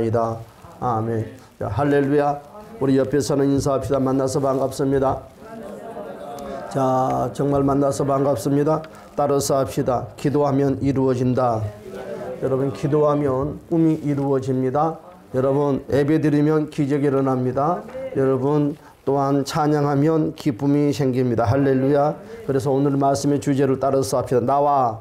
이다. 아멘. 자, 할렐루야. 우리 옆에서는 인사합시다. 만나서 반갑습니다. 자, 정말 만나서 반갑습니다. 따라서 합시다. 기도하면 이루어진다. 여러분, 기도하면 꿈이 이루어집니다. 여러분, 예배드리면 기적이 일어납니다. 여러분, 또한 찬양하면 기쁨이 생깁니다. 할렐루야. 그래서 오늘 말씀의 주제를 따라서 합시다. 나와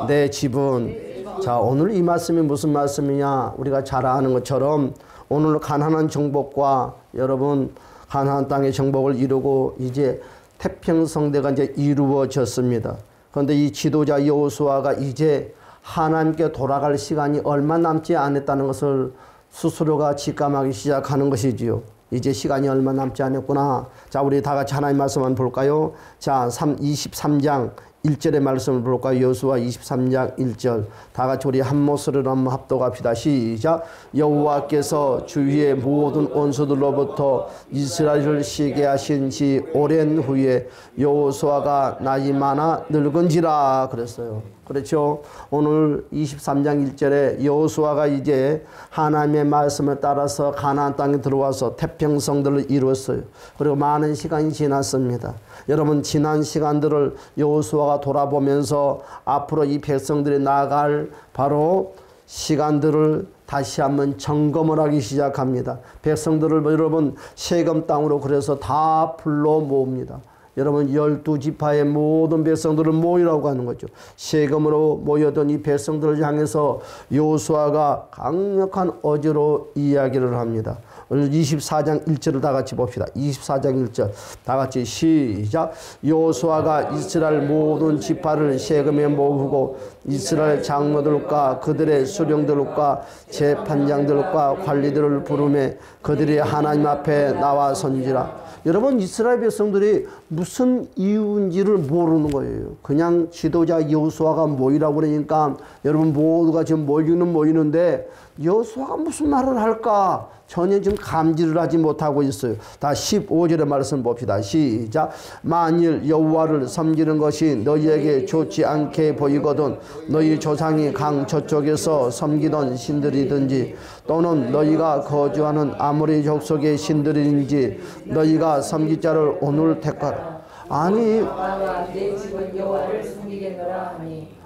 내 집은. 자, 오늘 이 말씀이 무슨 말씀이냐? 우리가 잘 아는 것처럼 오늘 가나안 정복과 여러분 가나안 땅의 정복을 이루고 이제 태평성대가 이제 이루어졌습니다. 그런데 이 지도자 여호수아가 이제 하나님께 돌아갈 시간이 얼마 남지 않았다는 것을 스스로가 직감하기 시작하는 것이지요. 이제 시간이 얼마 남지 않았구나. 자, 우리 다 같이 하나님 말씀 한번 볼까요? 자, 23장 1절의 말씀을 볼까요? 여호수아 23장 1절. 다 같이 우리 한 목소리로 한번 합독합시다. 시작. 여호와께서 주위의 모든 원수들로부터 이스라엘을 쉬게 하신 지 오랜 후에 여호수아가 나이 많아 늙은지라 그랬어요. 그렇죠? 오늘 23장 1절에 여호수아가 이제 하나님의 말씀을 따라서 가나안 땅에 들어와서 태평성들을 이루었어요. 그리고 많은 시간이 지났습니다. 여러분, 지난 시간들을 여호수아가 돌아보면서 앞으로 이 백성들이 나아갈 바로 시간들을 다시 한번 점검을 하기 시작합니다. 백성들을 여러분 세겜 땅으로 그래서 다 불러 모읍니다. 여러분, 12지파의 모든 백성들을 모이라고 하는 거죠. 세겜으로 모여든 이 백성들을 향해서 여호수아가 강력한 어조로 이야기를 합니다. 오늘 24장 1절을 다 같이 봅시다. 24장 1절 다 같이 시작. 여호수아가 이스라엘 모든 지파를 세겜에 모으고 이스라엘 장로들과 그들의 수령들과 재판장들과 관리들을 부르매 그들이 하나님 앞에 나와 선지라. 여러분, 이스라엘 백성들이 무슨 이유인지를 모르는 거예요. 그냥 지도자 여호수아가 모이라고 그러니까 여러분 모두가 지금 모이는데 여호수아가 무슨 말을 할까? 전혀 지금 감지를 하지 못하고 있어요. 다 15절의 말씀 봅시다. 시작. 만일 여호와를 섬기는 것이 너희에게 좋지 않게 보이거든 너희 조상이 강 저쪽에서 섬기던 신들이든지 또는 너희가 거주하는 아모리 족속의 신들인지 너희가 섬길 자를 오늘 택하라.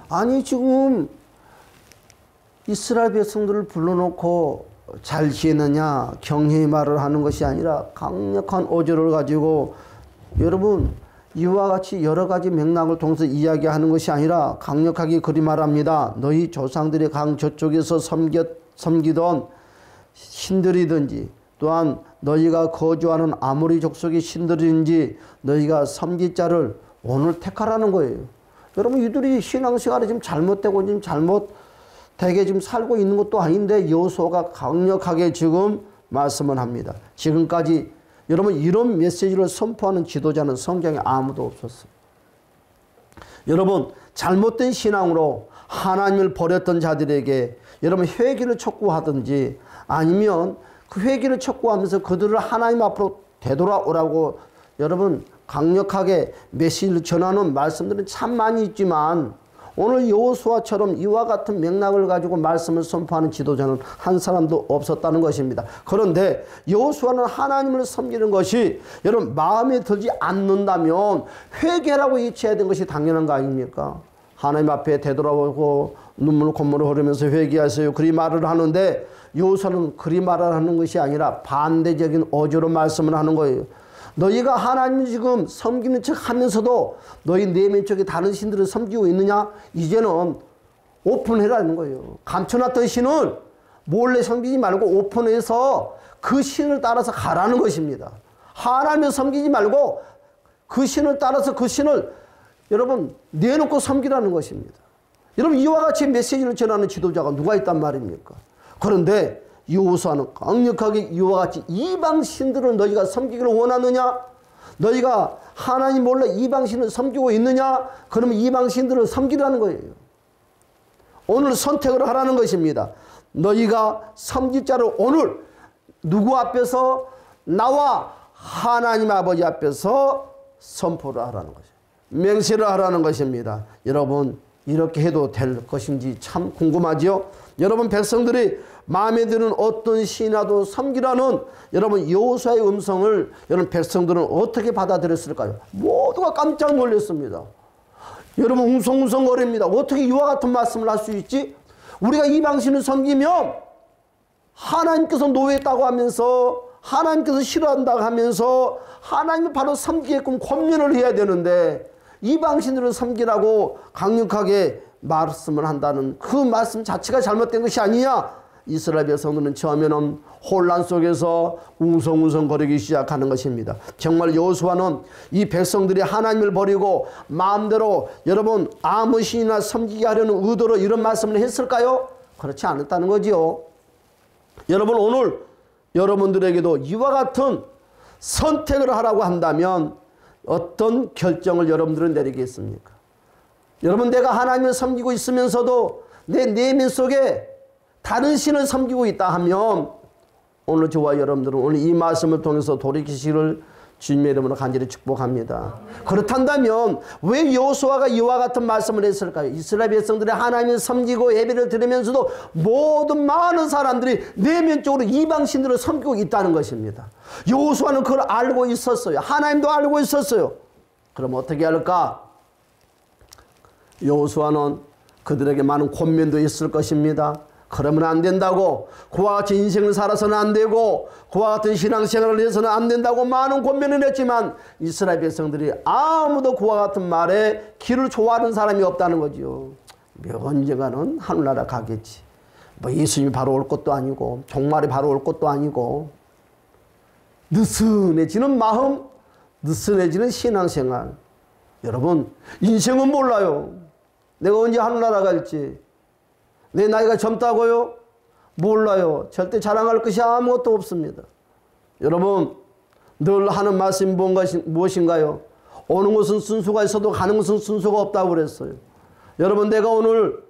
아니 지금 이스라엘 백성들을 불러놓고 잘 지내느냐 경외의 말을 하는 것이 아니라 강력한 어조를 가지고 여러분 이와 같이 여러 가지 맥락을 통해서 이야기하는 것이 아니라 강력하게 그리 말합니다. 너희 조상들이 강 저쪽에서 섬기던 신들이든지 또한 너희가 거주하는 아모리 족속의 신들인지 너희가 섬길 자를 오늘 택하라는 거예요. 여러분, 이들이 신앙생활이 지금 잘못되고 지금 잘못되게 지금 살고 있는 것도 아닌데 여호수아가 강력하게 지금 말씀을 합니다. 지금까지 여러분 이런 메시지를 선포하는 지도자는 성경에 아무도 없었어요. 여러분, 잘못된 신앙으로 하나님을 버렸던 자들에게 여러분 회개를 촉구하든지 아니면 그 회개를 촉구하면서 그들을 하나님 앞으로 되돌아오라고 여러분 강력하게 메시지를 전하는 말씀들은 참 많이 있지만 오늘 여호수아처럼 이와 같은 맥락을 가지고 말씀을 선포하는 지도자는 한 사람도 없었다는 것입니다. 그런데 여호수아는 하나님을 섬기는 것이 여러분 마음에 들지 않는다면 회개라고 이치해야 되는 것이 당연한 거 아닙니까? 하나님 앞에 되돌아오고 눈물 콧물을 흐르면서 회개하세요. 그리 말을 하는데 여호수아는 그리 말을 하는 것이 아니라 반대적인 어조로 말씀을 하는 거예요. 너희가 하나님 지금 섬기는 척 하면서도 너희 내면 쪽에 다른 신들을 섬기고 있느냐? 이제는 오픈해라는 거예요. 감춰놨던 신을 몰래 섬기지 말고 오픈해서 그 신을 따라서 가라는 것입니다. 하나님을 섬기지 말고 그 신을 따라서 그 신을 여러분 내놓고 섬기라는 것입니다. 여러분, 이와 같이 메시지를 전하는 지도자가 누가 있단 말입니까? 그런데 여호수아는 강력하게 이와 같이 이방 신들을 너희가 섬기기를 원하느냐? 너희가 하나님 몰래 이방 신을 섬기고 있느냐? 그러면 이방 신들을 섬기라는 거예요. 오늘 선택을 하라는 것입니다. 너희가 섬길 자를 오늘 누구 앞에서? 나와 하나님 아버지 앞에서 선포를 하라는 것이에요. 맹세를 하라는 것입니다. 여러분, 이렇게 해도 될 것인지 참 궁금하지요? 여러분, 백성들이 마음에 드는 어떤 신이라도 섬기라는 여러분 여호수아의 음성을 여러분 백성들은 어떻게 받아들였을까요? 모두가 깜짝 놀랐습니다. 여러분 웅성웅성거립니다. 어떻게 이와 같은 말씀을 할 수 있지? 우리가 이방신을 섬기면 하나님께서 노예했다고 하면서 하나님께서 싫어한다고 하면서 하나님을 바로 섬기게끔 권면을 해야 되는데 이방신들을 섬기라고 강력하게 말씀을 한다는 그 말씀 자체가 잘못된 것이 아니냐. 이스라엘 백성들은 처음에는 혼란 속에서 웅성웅성거리기 시작하는 것입니다. 정말 여호수아는 이 백성들이 하나님을 버리고 마음대로 여러분 아무 신이나 섬기게 하려는 의도로 이런 말씀을 했을까요? 그렇지 않았다는 거지요. 여러분 오늘 여러분들에게도 이와 같은 선택을 하라고 한다면 어떤 결정을 여러분들은 내리겠습니까? 여러분 내가 하나님을 섬기고 있으면서도 내 내면 속에 다른 신을 섬기고 있다 하면 오늘 저와 여러분들은 오늘 이 말씀을 통해서 돌이키시기를 주님의 이름으로 간절히 축복합니다. 그렇다면 왜 여호수아가 이와 같은 말씀을 했을까요? 이스라엘 백성들이 하나님을 섬기고 예배를 드리면서도 모든 많은 사람들이 내면적으로 이방신들을 섬기고 있다는 것입니다. 여호수아는 그걸 알고 있었어요. 하나님도 알고 있었어요. 그럼 어떻게 할까? 여호수아는 그들에게 많은 권면도 있을 것입니다. 그러면 안 된다고, 그와 같이 인생을 살아서는 안 되고 그와 같은 신앙생활을 해서는 안 된다고 많은 권면을 했지만 이스라엘 백성들이 아무도 그와 같은 말에 귀를 좋아하는 사람이 없다는 거죠. 언젠가는 하늘나라 가겠지. 뭐 예수님이 바로 올 것도 아니고 종말이 바로 올 것도 아니고 느슨해지는 마음, 느슨해지는 신앙생활. 여러분 인생은 몰라요. 내가 언제 하늘나라 갈지. 내 나이가 젊다고요? 몰라요. 절대 자랑할 것이 아무것도 없습니다. 여러분 늘 하는 말씀이 무엇인가요? 오는 것은 순수가 있어도 가는 것은 순수가 없다고 그랬어요. 여러분 내가 오늘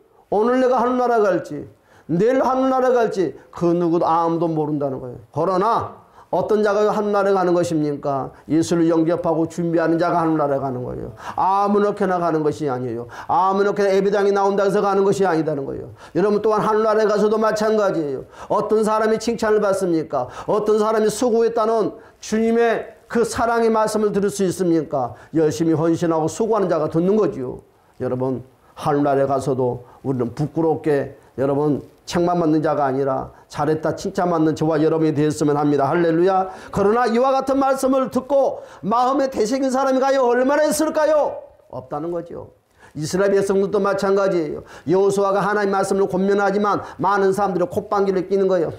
내가 하늘나라 갈지 내일 하늘나라 갈지 그 누구도 아무도 모른다는 거예요. 그러나 어떤 자가 하늘나라에 가는 것입니까? 예수를 영접하고 준비하는 자가 하늘나라에 가는 거예요. 아무렇게나 가는 것이 아니에요. 아무렇게나 예배당에 나온다고 해서 가는 것이 아니다는 거예요. 여러분 또한 하늘나라에 가서도 마찬가지예요. 어떤 사람이 칭찬을 받습니까? 어떤 사람이 수고했다는 주님의 그 사랑의 말씀을 들을 수 있습니까? 열심히 헌신하고 수고하는 자가 듣는 거지요. 여러분 하늘나라에 가서도 우리는 부끄럽게 여러분 책만 맞는 자가 아니라 잘했다 칭찬받는 저와 여러분이 되었으면 합니다. 할렐루야. 그러나 이와 같은 말씀을 듣고 마음에 되새긴 사람이 가요 얼마나 있을까요? 없다는 거죠. 이스라엘 백성들도 마찬가지예요. 여호수아가 하나님 말씀을 권면하지만 많은 사람들이 콧방귀를 끼는 거예요.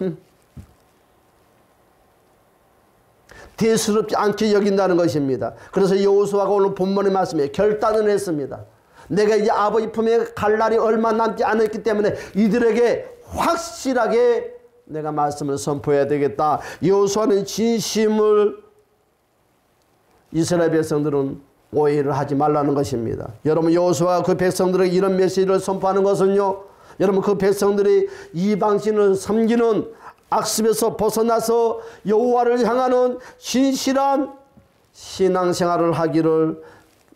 대수롭지 않게 여긴다는 것입니다. 그래서 여호수아가 오늘 본문의 말씀에 결단을 했습니다. 내가 이제 아버지 품에 갈 날이 얼마 남지 않았기 때문에 이들에게 확실하게 내가 말씀을 선포해야 되겠다. 여호수아는 진심을, 이스라엘 백성들은 오해를 하지 말라는 것입니다. 여러분 여호수아가 그 백성들에게 이런 메시지를 선포하는 것은요, 여러분 그 백성들이 이방신을 섬기는 악습에서 벗어나서 여호와를 향하는 신실한 신앙생활을 하기를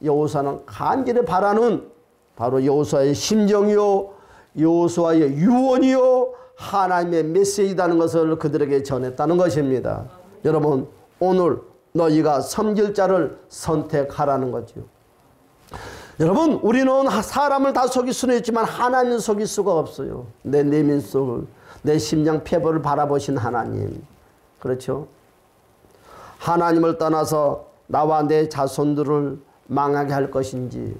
여호수아는 간절히 바라는 바로 여호수아의 심정이요 여호수아의 유언이요 하나님의 메시지라는 것을 그들에게 전했다는 것입니다. 여러분 오늘 너희가 섬길 자를 선택하라는 거죠. 여러분 우리는 사람을 다 속일 수는 있지만 하나님을 속일 수가 없어요. 내 내면 속을, 내 심장 폐부를 바라보신 하나님. 그렇죠? 하나님을 떠나서 나와 내 자손들을 망하게 할 것인지,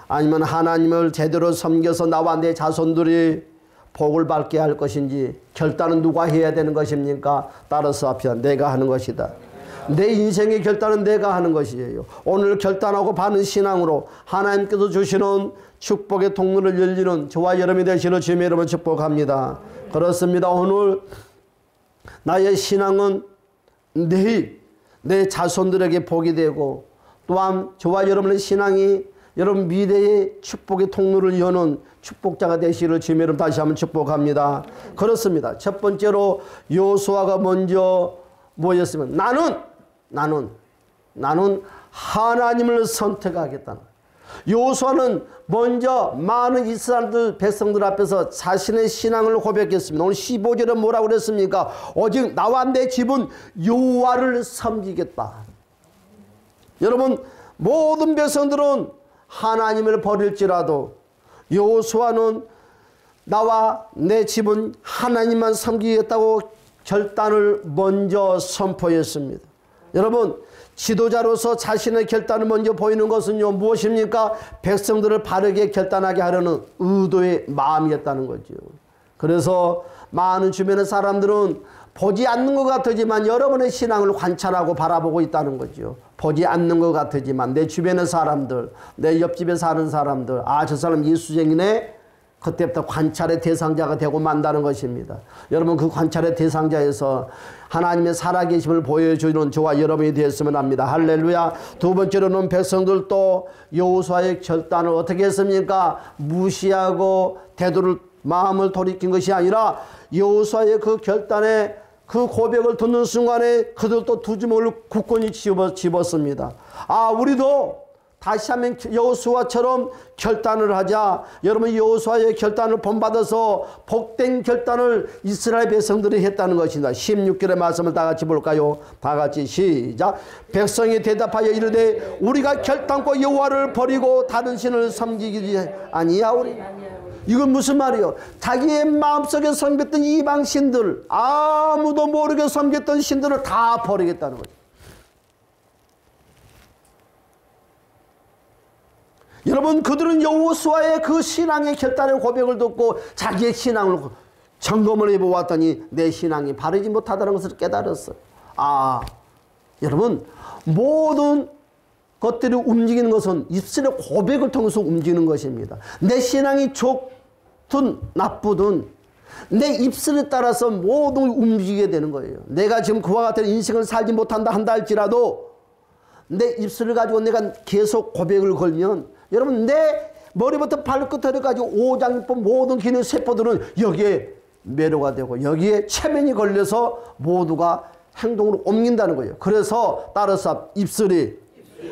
아니면 하나님을 제대로 섬겨서 나와 내 자손들이 복을 받게 할 것인지 결단은 누가 해야 되는 것입니까? 따라서 합시다. 내가 하는 것이다. 내 인생의 결단은 내가 하는 것이에요. 오늘 결단하고 받는 신앙으로 하나님께서 주시는 축복의 통로를 열리는 저와 여러분이 되시는 주님의 이름으로 축복합니다. 그렇습니다. 오늘 나의 신앙은 내일 내 자손들에게 복이 되고, 또한 저와 여러분의 신앙이 여러분 미래의 축복의 통로를 여는 축복자가 되시기를 주님의 이름 다시 한번 축복합니다. 그렇습니다. 첫 번째로 여호수아가 먼저 뭐였으면 나는 하나님을 선택하겠다. 여호수아는 먼저 많은 이스라엘 백성들 앞에서 자신의 신앙을 고백했습니다. 오늘 15절에 뭐라고 그랬습니까? 오직 나와 내 집은 여호와를 섬기겠다. 여러분, 모든 백성들은 하나님을 버릴지라도 여호수아는 나와 내 집은 하나님만 섬기겠다고 결단을 먼저 선포했습니다. 여러분, 지도자로서 자신의 결단을 먼저 보이는 것은요, 무엇입니까? 백성들을 바르게 결단하게 하려는 의도의 마음이었다는 거죠. 그래서 많은 주변의 사람들은 보지 않는 것 같지만 여러분의 신앙을 관찰하고 바라보고 있다는 거죠. 보지 않는 것 같지만 내 주변의 사람들, 내 옆집에 사는 사람들, 아, 저 사람 예수쟁이네? 그때부터 관찰의 대상자가 되고 만다는 것입니다. 여러분, 그 관찰의 대상자에서 하나님의 살아계심을 보여주는 저와 여러분이 되었으면 합니다. 할렐루야. 두 번째로는 백성들도 여호수아의 결단을 어떻게 했습니까? 무시하고 태도를 마음을 돌이킨 것이 아니라 여호수아의 그 결단에 그 고백을 듣는 순간에 그들도 두 주먹을 굳건히 집었습니다. 아, 우리도 다시 한번 여호수아처럼 결단을 하자. 여러분, 여호수아의 결단을 본받아서 복된 결단을 이스라엘 백성들이 했다는 것입니다. 16절의 말씀을 다 같이 볼까요? 다 같이 시작. 백성이 대답하여 이르되 우리가 결단코 여호와를 버리고 다른 신을 섬기지 아니하오리. 이건 무슨 말이요? 자기의 마음속에 섬겼던 이방 신들, 아무도 모르게 섬겼던 신들을 다 버리겠다는 거죠. 여러분, 그들은 여호수아의 그 신앙의 결단의 고백을 듣고 자기의 신앙을 점검을 해보았더니 내 신앙이 바르지 못하다는 것을 깨달았어요. 아, 여러분, 모든 것들이 움직이는 것은 입술의 고백을 통해서 움직이는 것입니다. 내 신앙이 좋든 나쁘든 내 입술에 따라서 모든 움직이게 되는 거예요. 내가 지금 그와 같은 인생을 살지 못한다 한다 할지라도 내 입술을 가지고 내가 계속 고백을 걸면 여러분, 내 머리부터 발끝을 가지고 오장육부 모든 기능 세포들은 여기에 매료가 되고 여기에 체면이 걸려서 모두가 행동으로 옮긴다는 거예요. 그래서 따라서 입술이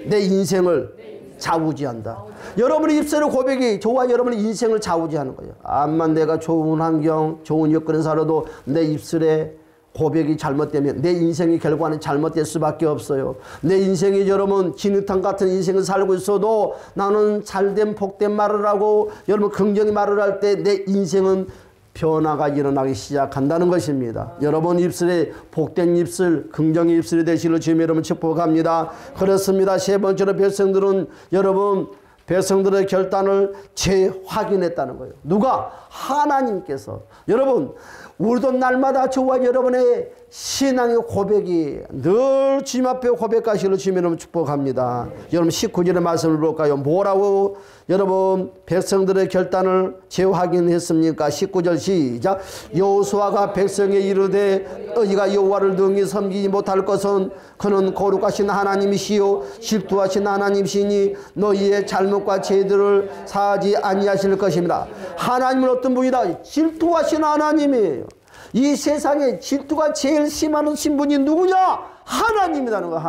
내 인생을 좌우지한다. 여러분의 입술의 고백이 저와 여러분의 인생을 좌우지하는 거예요. 암만 내가 좋은 환경, 좋은 여건에 살아도 내 입술에 고백이 잘못되면 내 인생의 결과는 잘못될 수밖에 없어요. 내 인생이 여러분 진흙탕 같은 인생을 살고 있어도 나는 잘된 복된 말을 하고 여러분 긍정의 말을 할 때 내 인생은 변화가 일어나기 시작한다는 것입니다. 여러분 입술에 복된 입술, 긍정의 입술이 되시기를 주님 여러분 축복합니다. 그렇습니다. 세 번째로 백성들은 여러분 백성들의 결단을 재확인했다는 거예요. 누가? 하나님께서. 여러분, 우리도 날마다 저와 여러분의 신앙의 고백이 늘 주님 앞에 고백하시기를 주님 여러분 축복합니다. 여러분 19절의 말씀을 볼까요? 뭐라고 여러분 백성들의 결단을 재확인했습니까? 19절 시작. 여호수아가 백성에 이르되 너희가 여호와를 능히 섬기지 못할 것은 그는 거룩하신 하나님이시요 질투하신 하나님이시니 너희의 잘못과 죄들을 사하지 아니하실 것입니다. 하나님은 어떤 분이다? 질투하신 하나님이에요. 이 세상에 질투가 제일 심한 신분이 누구냐? 하나님이라는 거야.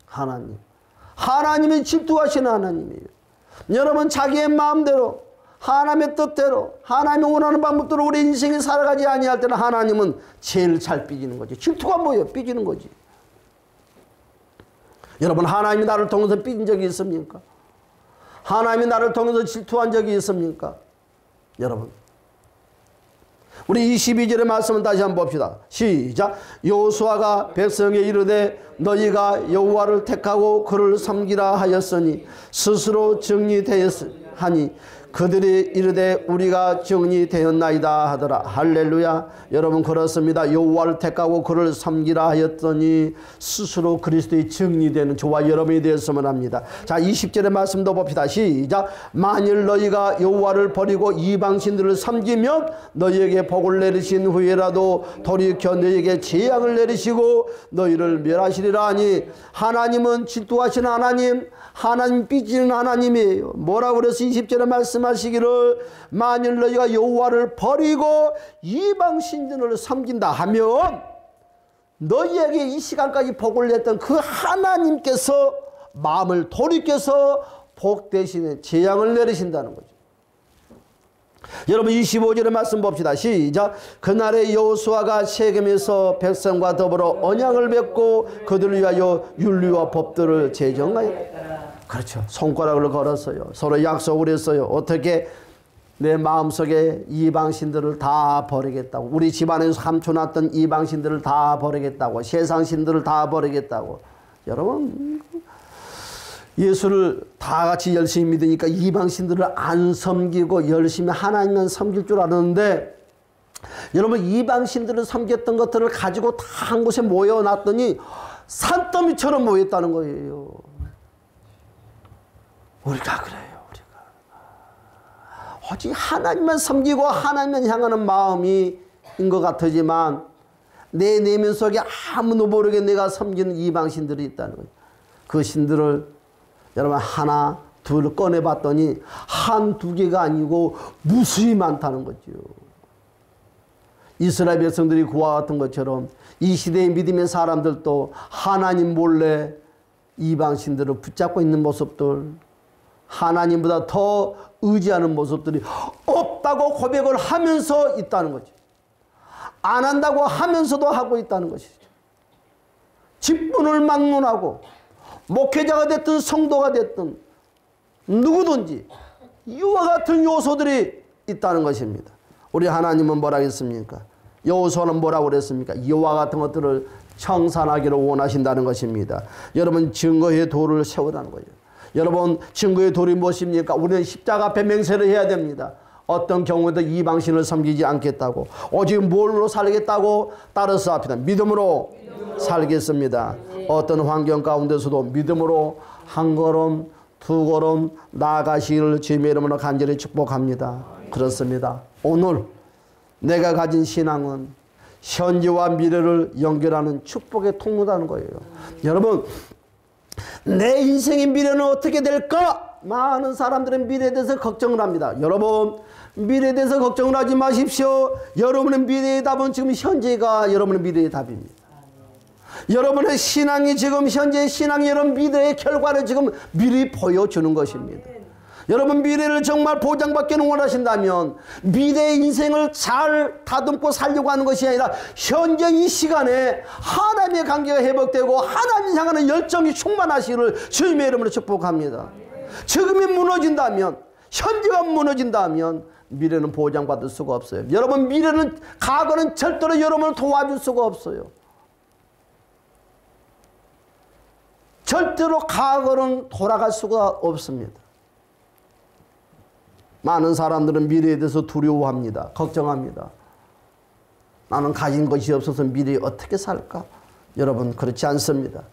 하나님. 하나님이 질투하신 하나님이에요. 여러분 자기의 마음대로 하나님의 뜻대로 하나님이 원하는 방법대로 우리 인생이 살아가지 아니할 때는 하나님은 제일 잘 삐지는 거지. 질투가 뭐예요? 삐지는 거지. 여러분 하나님이 나를 통해서 삐진 적이 있습니까? 하나님이 나를 통해서 질투한 적이 있습니까? 여러분 우리 22절의 말씀을 다시 한번 봅시다. 시작. 여호수아가 백성에 이르되 너희가 여호와를 택하고 그를 섬기라 하였으니 스스로 정리되었하니 그들이 이르되 우리가 정리되었나이다 하더라. 할렐루야. 여러분 그렇습니다. 여호와를 택하고 그를 섬기라 하였더니 스스로 그리스도의 정리되는 저와 여러분이 되었으면 합니다. 자 20절의 말씀도 봅시다. 시작. 만일 너희가 여호와를 버리고 이방신들을 섬기면 너희에게 복을 내리신 후에라도 돌이켜 너희에게 재앙을 내리시고 너희를 멸하시리라 하니 하나님은 질투하신 하나님 삐지는 하나님이에요. 뭐라고 그래서 20절에 말씀하시기를 만일 너희가 여호와를 버리고 이방 신들을 섬긴다 하면 너희에게 이 시간까지 복을 냈던 그 하나님께서 마음을 돌이켜서 복 대신에 재앙을 내리신다는 거죠. 여러분 25절의 말씀 봅시다. 시작. 그날에 여호수아가 세겜에서 백성과 더불어 언약을 맺고 그들을 위하여 윤리와 법들을 제정하여. 그렇죠. 손가락을 걸었어요. 서로 약속을 했어요. 어떻게? 내 마음속에 이방신들을 다 버리겠다고. 우리 집안에서 감춰놨던 이방신들을 다 버리겠다고. 세상신들을 다 버리겠다고. 여러분 예수를 다 같이 열심히 믿으니까 이방신들을 안 섬기고 열심히 하나님만 섬길 줄 알았는데, 여러분 이방신들을 섬겼던 것들을 가지고 다 한 곳에 모여놨더니 산더미처럼 모였다는 거예요. 우리가 그래요. 오직 하나님만 섬기고 하나님만 향하는 마음이 인 것 같지만 내 내면 속에 아무도 모르게 내가 섬기는 이방신들이 있다는 거예요. 그 신들을 여러분 하나 둘 꺼내봤더니 한두 개가 아니고 무수히 많다는 거죠. 이스라엘 백성들이 그와 같은 것처럼 이 시대의 믿음의 사람들도 하나님 몰래 이방신들을 붙잡고 있는 모습들, 하나님보다 더 의지하는 모습들이 없다고 고백을 하면서 있다는 거죠. 안 한다고 하면서도 하고 있다는 것이죠. 직분을 막론하고 목회자가 됐든 성도가 됐든 누구든지 이와 같은 요소들이 있다는 것입니다. 우리 하나님은 뭐라 했습니까? 여호수아는 뭐라고 그랬습니까? 이와 같은 것들을 청산하기를 원하신다는 것입니다. 여러분 증거의 도를 세우라는 거예요. 여러분 증거의 도리 무엇입니까? 우리는 십자가 앞에 맹세를 해야 됩니다. 어떤 경우에도 이방신을 섬기지 않겠다고, 오직 뭘로 살겠다고? 따라서 합시다. 믿음으로 살겠습니다. 어떤 환경 가운데서도 믿음으로 한 걸음 두 걸음 나아가시기를 주님의 이름으로 간절히 축복합니다. 그렇습니다. 오늘 내가 가진 신앙은 현재와 미래를 연결하는 축복의 통로라는 거예요. 여러분 내 인생의 미래는 어떻게 될까? 많은 사람들은 미래에 대해서 걱정을 합니다. 여러분 미래에 대해서 걱정을 하지 마십시오. 여러분의 미래의 답은 지금 현재가 여러분의 미래의 답입니다. 여러분의 신앙이 지금 현재의 신앙이 여러분 미래의 결과를 지금 미리 보여주는 것입니다. 여러분 미래를 정말 보장받기는 원하신다면 미래의 인생을 잘 다듬고 살려고 하는 것이 아니라 현재 이 시간에 하나님의 관계가 회복되고 하나님 향하는 열정이 충만하시기를 주님의 이름으로 축복합니다. 지금이 무너진다면, 현재가 무너진다면 미래는 보장받을 수가 없어요. 여러분 미래는, 과거는 절대로 여러분을 도와줄 수가 없어요. 절대로 과거는 돌아갈 수가 없습니다. 많은 사람들은 미래에 대해서 두려워합니다. 걱정합니다. 나는 가진 것이 없어서 미래에 어떻게 살까? 여러분 그렇지 않습니다.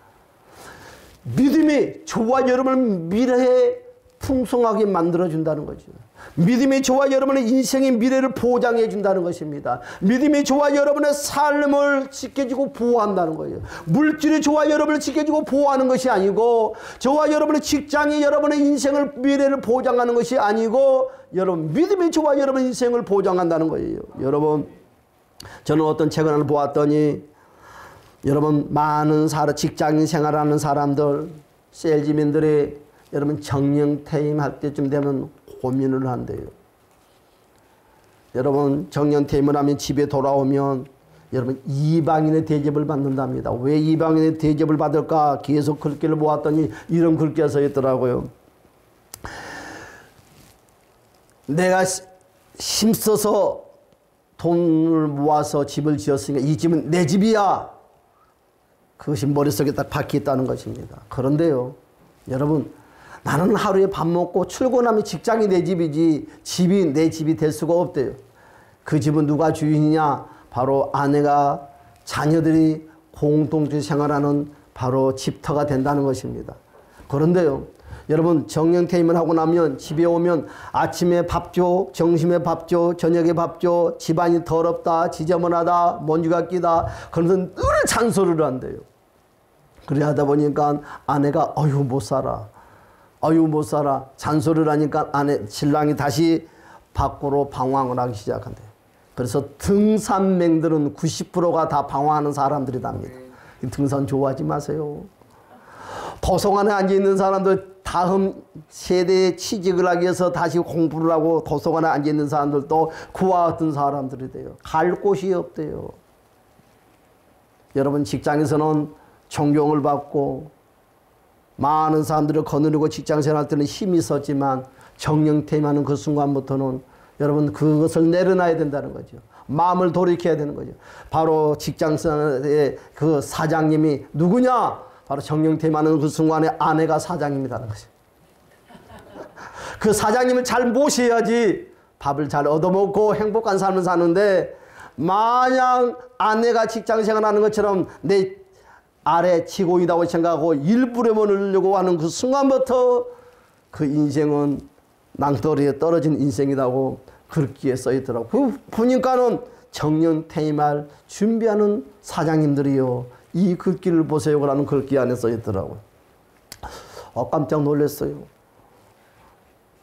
믿음이 저와 여러분을 미래에 풍성하게 만들어준다는 거죠. 믿음이 저와 여러분의 인생의 미래를 보장해 준다는 것입니다. 믿음이 저와 여러분의 삶을 지켜주고 보호한다는 거예요. 물질이 저와 여러분을 지켜주고 보호하는 것이 아니고, 저와 여러분의 직장이 여러분의 인생을, 미래를 보장하는 것이 아니고, 여러분 믿음이 저와 여러분의 인생을 보장한다는 거예요. 여러분 저는 어떤 책을 하나 보았더니, 여러분 많은 직장인 생활하는 사람들, 셀즈맨들이 여러분 정년퇴임할 때쯤 되면 고민을 한대요. 여러분 정년퇴임을 하면 집에 돌아오면 여러분 이방인의 대접을 받는답니다. 왜 이방인의 대접을 받을까? 계속 글귀를 보았더니 이런 글귀가 써 있더라고요. 내가 힘써서 돈을 모아서 집을 지었으니까 이 집은 내 집이야. 그것이 머릿속에 딱 박혀 있다는 것입니다. 그런데요, 여러분 나는 하루에 밥 먹고 출근하면 직장이 내 집이지 집이 내 집이 될 수가 없대요. 그 집은 누가 주인이냐? 바로 아내가, 자녀들이 공동체 생활하는 바로 집터가 된다는 것입니다. 그런데요, 여러분 정년퇴임을 하고 나면 집에 오면 아침에 밥 줘, 점심에 밥 줘, 저녁에 밥 줘, 집안이 더럽다, 지저분하다, 먼지가 끼다, 그러면서 늘 잔소리를 한대요. 그래 하다 보니까 아내가 어휴 못 살아, 어휴 못 살아, 잔소리를 하니까 신랑이 다시 밖으로 방황을 하기 시작한대요. 그래서 등산맹들은 90%가 다 방황하는 사람들이랍니다. 등산 좋아하지 마세요. 도성 안에 앉아있는 사람들 다음 세대에 취직을 하기 위해서 다시 공부를 하고 도서관에 앉아있는 사람들도 그와 같은 사람들이 돼요. 갈 곳이 없대요. 여러분 직장에서는 존경을 받고 많은 사람들을 거느리고 직장생활 할 때는 힘이 있었지만 정령퇴임하는 그 순간부터는 여러분 그것을 내려놔야 된다는 거죠. 마음을 돌이켜야 되는 거죠. 바로 직장생활의 그 사장님이 누구냐? 바로 정령퇴임하는 그 순간에 아내가 사장님이라는 거죠. 그 사장님을 잘 모셔야지 밥을 잘 얻어먹고 행복한 삶을 사는데, 마냥 아내가 직장생활하는 것처럼 내 아래 직원이라고 생각하고 일부러 먹으려고 하는 그 순간부터 그 인생은 낭떠러지에 떨어진 인생이라고 글귀에 써있더라고요. 보니까는 정령퇴임할 준비하는 사장님들이요, 이 글귀를 보세요 라는 글귀 안에 써있더라고요. 깜짝 놀랐어요.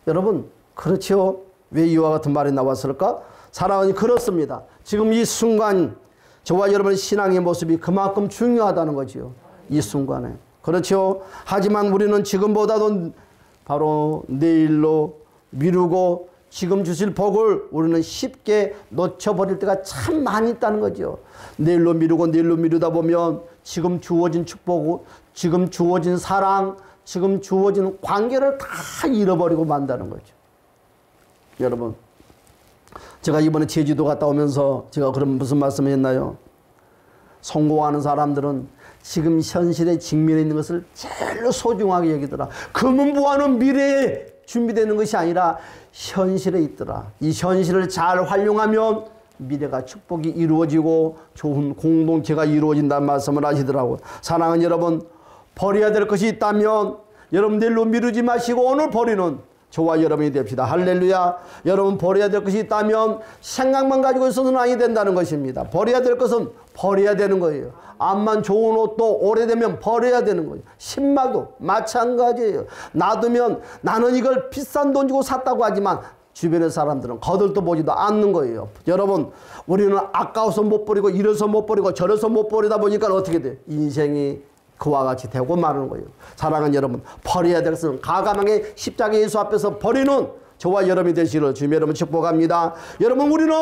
여러분 그렇죠? 왜 이와 같은 말이 나왔을까? 사랑은 그렇습니다. 지금 이 순간 저와 여러분의 신앙의 모습이 그만큼 중요하다는 거지요. 이 순간에. 그렇죠? 하지만 우리는 지금보다도 바로 내일로 미루고 지금 주실 복을 우리는 쉽게 놓쳐버릴 때가 참 많이 있다는 거죠. 내일로 미루고 내일로 미루다 보면 지금 주어진 축복, 지금 주어진 사랑, 지금 주어진 관계를 다 잃어버리고 만다는 거죠. 여러분 제가 이번에 제주도 갔다 오면서 제가 그럼 무슨 말씀을 했나요? 성공하는 사람들은 지금 현실에 직면해 있는 것을 제일 소중하게 여기더라. 금은부와는 미래에 준비되는 것이 아니라 현실에 있더라. 이 현실을 잘 활용하면 미래가 축복이 이루어지고 좋은 공동체가 이루어진다는 말씀을 하시더라고요. 사랑하는 여러분, 버려야 될 것이 있다면 여러분 내일로 미루지 마시고 오늘 버리는 저와 여러분이 됩시다. 할렐루야. 여러분 버려야 될 것이 있다면 생각만 가지고 있어서는 아니 된다는 것입니다. 버려야 될 것은 버려야 되는 거예요. 암만 좋은 옷도 오래되면 버려야 되는 거예요. 신발도 마찬가지예요. 놔두면 나는 이걸 비싼 돈 주고 샀다고 하지만 주변의 사람들은 거들떠 보지도 않는 거예요. 여러분 우리는 아까워서 못 버리고 이래서 못 버리고 저래서 못 버리다 보니까 어떻게 돼요? 인생이 그와 같이 되고 마는 거예요. 사랑하는 여러분, 버려야 될 것은 과감하게 십자가 예수 앞에서 버리는 저와 여러분이 되시기를 주님 여러분 축복합니다. 여러분 우리는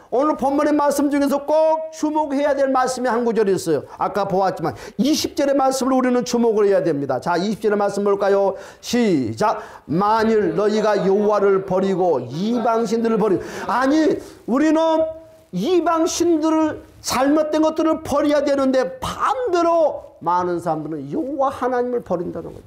오늘 본문의 말씀 중에서 꼭 주목해야 될 말씀이 한 구절이 있어요. 아까 보았지만 20절의 말씀을 우리는 주목을 해야 됩니다. 자, 20절의 말씀 볼까요? 시작. 만일 너희가 여호와를 버리고 이방신들을 버리고, 아니 우리는 이방신들을 잘못된 것들을 버려야 되는데 반대로 많은 사람들은 여호와 하나님을 버린다는 거죠.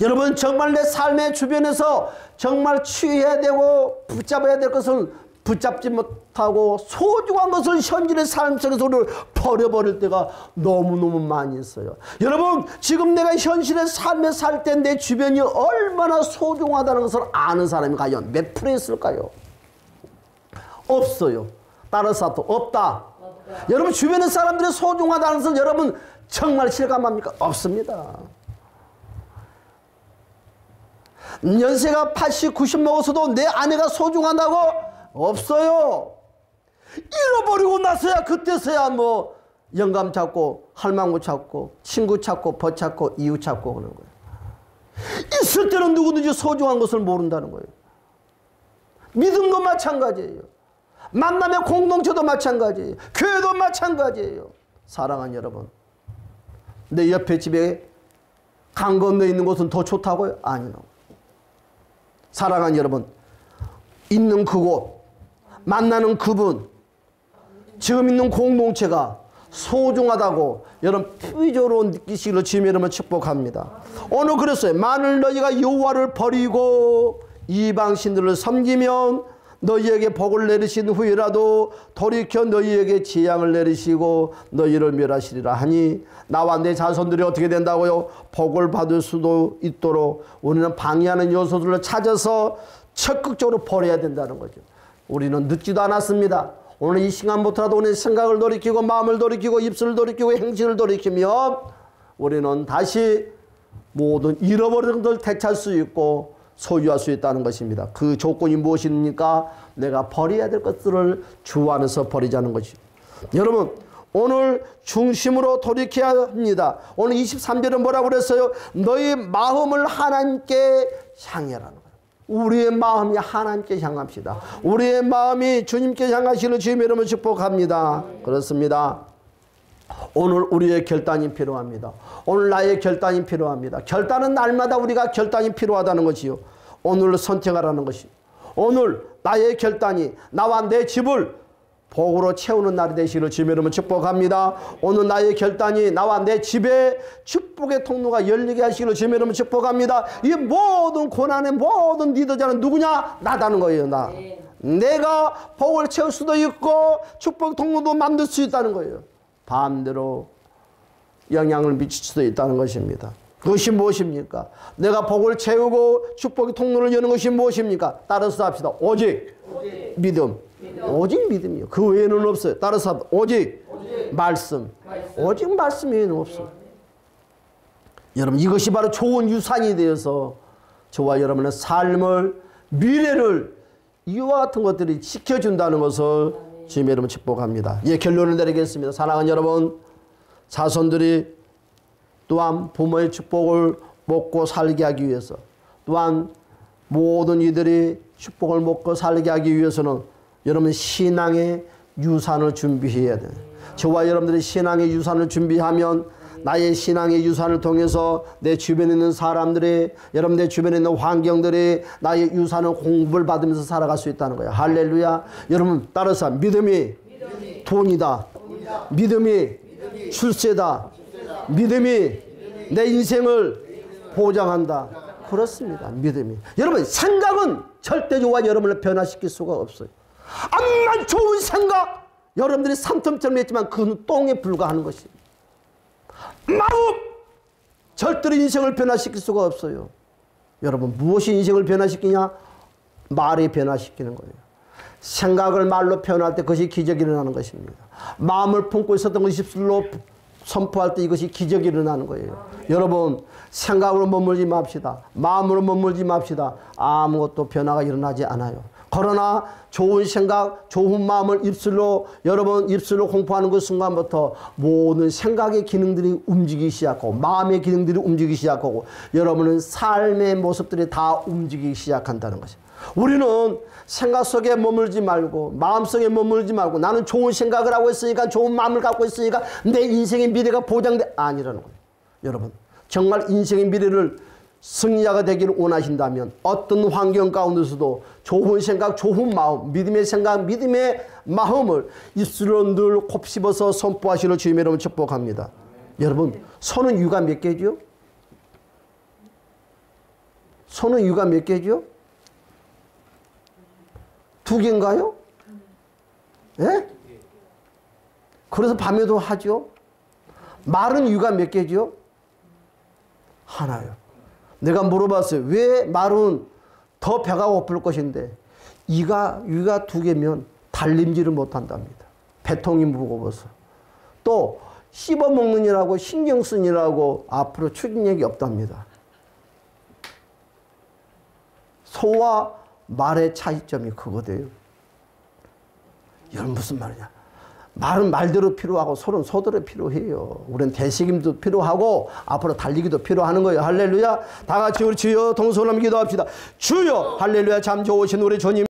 여러분 정말 내 삶의 주변에서 정말 취해야 되고 붙잡아야 될 것을 붙잡지 못하고 소중한 것을 현실의 삶 속에서 우리를 버려버릴 때가 너무너무 많이 있어요. 여러분 지금 내가 현실의 삶에 살 때 내 주변이 얼마나 소중하다는 것을 아는 사람이 과연 몇 프로 있을까요? 없어요. 따라서 또 없다. 여러분 주변의 사람들이 소중하다는 것을 여러분 정말 실감합니까? 없습니다. 연세가 80, 90 먹어서도 내 아내가 소중하다고? 없어요. 잃어버리고 나서야 그때서야 뭐 영감 찾고 할망구 찾고 친구 찾고 벗 찾고 이웃 찾고 그러는 거예요. 있을 때는 누구든지 소중한 것을 모른다는 거예요. 믿음도 마찬가지예요. 만남의 공동체도 마찬가지예요. 교회도 마찬가지예요. 사랑하는 여러분, 내 옆에 집에 강 건너 있는 곳은 더 좋다고요? 아니요. 사랑하는 여러분, 있는 그곳, 만나는 그분, 지금 있는 공동체가 소중하다고 여러분 피부적으로 느끼시기를 주님 여러분 축복합니다. 오늘 그랬어요. 만일 너희가 여호와를 버리고 이방신들을 섬기면 너희에게 복을 내리신 후에라도 돌이켜 너희에게 재앙을 내리시고 너희를 멸하시리라 하니, 나와 내 자손들이 어떻게 된다고요? 복을 받을 수도 있도록 우리는 방해하는 요소들을 찾아서 적극적으로 버려야 된다는 거죠. 우리는 늦지도 않았습니다. 오늘 이 시간부터라도 오늘 생각을 돌이키고 마음을 돌이키고 입술을 돌이키고 행실을 돌이키면 우리는 다시 모든 잃어버린 것을 되찾을 수 있고 소유할 수 있다는 것입니다. 그 조건이 무엇입니까? 내가 버려야 될 것들을 주 안에서 버리자는 것이죠. 여러분 오늘 중심으로 돌이켜야 합니다. 오늘 23절은 뭐라고 그랬어요? 너희 마음을 하나님께 향해라는 거예요. 우리의 마음이 하나님께 향합시다. 우리의 마음이 주님께 향하시는 주님의 이름을 축복합니다. 그렇습니다. 오늘 우리의 결단이 필요합니다. 오늘 나의 결단이 필요합니다. 결단은 날마다 우리가 결단이 필요하다는 것이요. 오늘 선택하라는 것이요. 오늘 나의 결단이 나와 내 집을 복으로 채우는 날이 되시기를 주님의 이름으로 축복합니다. 오늘 나의 결단이 나와 내 집에 축복의 통로가 열리게 하시기를 주님의 이름으로 축복합니다. 이 모든 고난의 모든 리더자는 누구냐? 나다는 거예요. 나. 내가 복을 채울 수도 있고 축복 통로도 만들 수 있다는 거예요. 반대로 영향을 미칠 수도 있다는 것입니다. 그것이 무엇입니까? 내가 복을 채우고 축복의 통로를 여는 것이 무엇입니까? 따라서 합시다. 오직 믿음. 오직 믿음이요. 그 외에는 없어요. 따라서 오직 말씀. 오직 말씀 외에는 없어요. 여러분, 이것이 바로 좋은 유산이 되어서 저와 여러분의 삶을, 미래를 이와 같은 것들이 지켜준다는 것을 주님의 이름으로 축복합니다. 예, 결론을 내리겠습니다. 사랑하는 여러분, 자손들이 또한 부모의 축복을 먹고 살게 하기 위해서, 또한 모든 이들이 축복을 먹고 살게 하기 위해서는 여러분 신앙의 유산을 준비해야 돼요. 저와 여러분들이 신앙의 유산을 준비하면 나의 신앙의 유산을 통해서 내 주변에 있는 사람들이, 여러분 내 주변에 있는 환경들이 나의 유산을 공급을 받으면서 살아갈 수 있다는 거예요. 할렐루야. 여러분 따라서 믿음이 돈이다. 믿음이 출세다. 믿음이 내 인생을 보장한다. 그렇습니다. 믿음이. 여러분 생각은 절대 저와 여러분을 변화시킬 수가 없어요. 암만 좋은 생각, 여러분들이 산텀처럼 했지만 그건 똥에 불과하는 것입니다. 마음 절대로 인생을 변화시킬 수가 없어요. 여러분 무엇이 인생을 변화시키냐? 말이 변화시키는 거예요. 생각을 말로 표현할 때 그것이 기적이 일어나는 것입니다. 마음을 품고 있었던 것이 입술로 선포할 때 이것이 기적이 일어나는 거예요. 여러분 생각으로 머물지 맙시다. 마음으로 머물지 맙시다. 아무것도 변화가 일어나지 않아요. 그러나 좋은 생각, 좋은 마음을 입술로, 여러분 입술로 공포하는 그 순간부터 모든 생각의 기능들이 움직이기 시작하고 마음의 기능들이 움직이기 시작하고 여러분은 삶의 모습들이 다 움직이기 시작한다는 것이죠. 우리는 생각 속에 머물지 말고 마음 속에 머물지 말고 나는 좋은 생각을 하고 있으니까 좋은 마음을 갖고 있으니까 내 인생의 미래가 보장돼, 아니라는 거예요. 여러분 정말 인생의 미래를 승리자가 되기를 원하신다면 어떤 환경 가운데서도 좋은 생각, 좋은 마음, 믿음의 생각, 믿음의 마음을 입술로 늘 곱씹어서 선포하시는 주님의 이름으로 축복합니다. 여러분 손은 유가 몇 개죠? 손은 유가 몇 개죠? 2개인가요? 예? 그래서 밤에도 하죠. 말은 유가 몇 개죠? 하나요. 내가 물어봤어요. 왜 말은 더 배가 고플 것인데 유가 2개면 달림질을 못한답니다. 배통이 무거워서. 또 씹어먹느니라고 신경 쓰느라고 앞으로 추진력이 없답니다. 소와 말의 차이점이 그거대요. 이건 무슨 말이냐? 말은 말대로 필요하고 소는 소대로 필요해요. 우리는 되새김도 필요하고 앞으로 달리기도 필요하는 거예요. 할렐루야. 다 같이 우리 주여 동서남 기도합시다. 주여 할렐루야. 참 좋으신 우리 주님.